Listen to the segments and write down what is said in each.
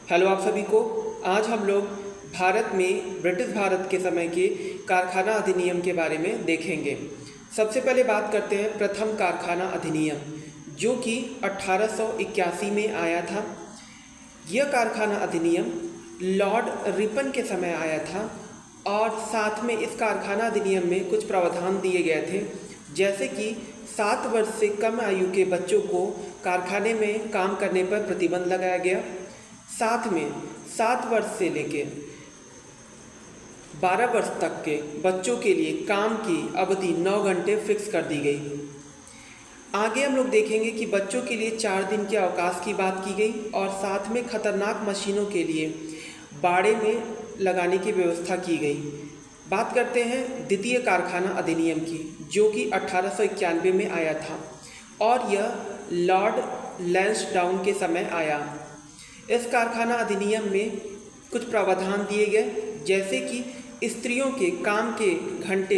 Hello आप सभी को। आज हम लोग भारत में ब्रिटिश भारत के समय के कारखाना अधिनियम के बारे में देखेंगे। सबसे पहले बात करते हैं प्रथम कारखाना अधिनियम, जो कि 1881 में आया था। यह कारखाना अधिनियम लॉर्ड रिपन के समय आया था और साथ में इस कारखाना अधिनियम में कुछ प्रावधान दिए गए थे, जैसे कि 7 वर्ष से कम आयु के बच्चों को कारखाने में काम करने पर प्रतिबंध लगाया गया। साथ में 7 वर्ष से लेकर 12 वर्ष तक के बच्चों के लिए काम की अवधि 9 घंटे फिक्स कर दी गई। आगे हम लोग देखेंगे कि बच्चों के लिए 4 दिन के अवकाश की बात की गई और साथ में खतरनाक मशीनों के लिए बाड़े में लगाने की व्यवस्था की गई। बात करते हैं द्वितीय कारखाना अधिनियम की, जो कि 1891 में आया था और यह लॉर्ड लैंसडाउन के समय आया। इस कारखाना अधिनियम में कुछ प्रावधान दिए गए, जैसे कि स्त्रियों के काम के घंटे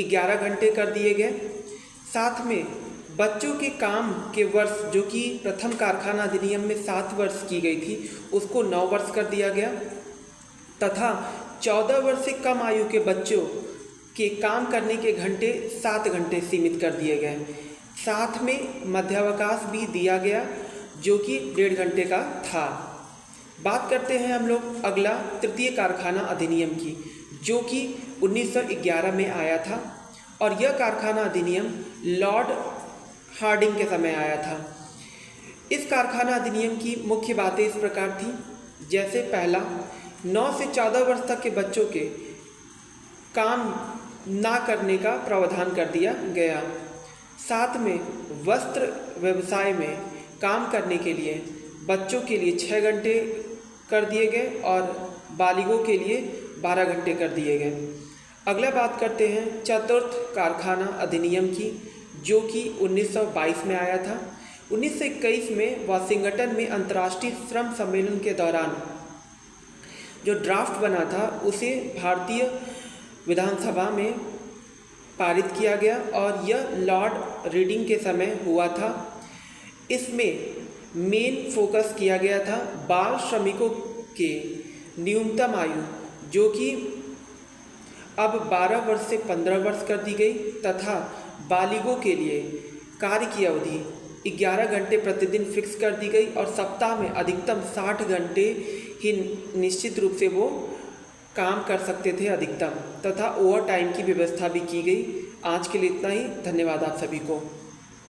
11 घंटे कर दिए गए। साथ में बच्चों के काम के वर्ष, जो कि प्रथम कारखाना अधिनियम में 7 वर्ष की गई थी, उसको 9 वर्ष कर दिया गया तथा 14 वर्ष से कम आयु के बच्चों के काम करने के घंटे 7 घंटे सीमित कर दिए गए। साथ में मध्यावकाश भी दिया गया, जो कि 1.5 घंटे का था। बात करते हैं हम लोग अगला तृतीय कारखाना अधिनियम की, जो कि 1911 में आया था और यह कारखाना अधिनियम लॉर्ड हार्डिंग के समय आया था। इस कारखाना अधिनियम की मुख्य बातें इस प्रकार थी, जैसे पहला, 9 से 14 वर्ष तक के बच्चों के काम ना करने का प्रावधान कर दिया गया। साथ में वस्त्र व्यवसाय में काम करने के लिए बच्चों के लिए 6 घंटे कर दिए गए और बालिगों के लिए 12 घंटे कर दिए गए। अगला बात करते हैं चतुर्थ कारखाना अधिनियम की, जो कि 1922 में आया था। 1921 में वाशिंगटन में अंतर्राष्ट्रीय श्रम सम्मेलन के दौरान जो ड्राफ्ट बना था, उसे भारतीय विधानसभा में पारित किया गया और यह लॉर्ड रीडिंग के समय हुआ था। इसमें मेन फोकस किया गया था बाल श्रमिकों के न्यूनतम आयु, जो कि अब 12 वर्ष से 15 वर्ष कर दी गई तथा बालिगों के लिए कार्य की अवधि 11 घंटे प्रतिदिन फिक्स कर दी गई और सप्ताह में अधिकतम 60 घंटे ही निश्चित रूप से वो काम कर सकते थे अधिकतम, तथा ओवर टाइम की व्यवस्था भी की गई। आज के लिए इतना ही। धन्यवाद आप सभी को।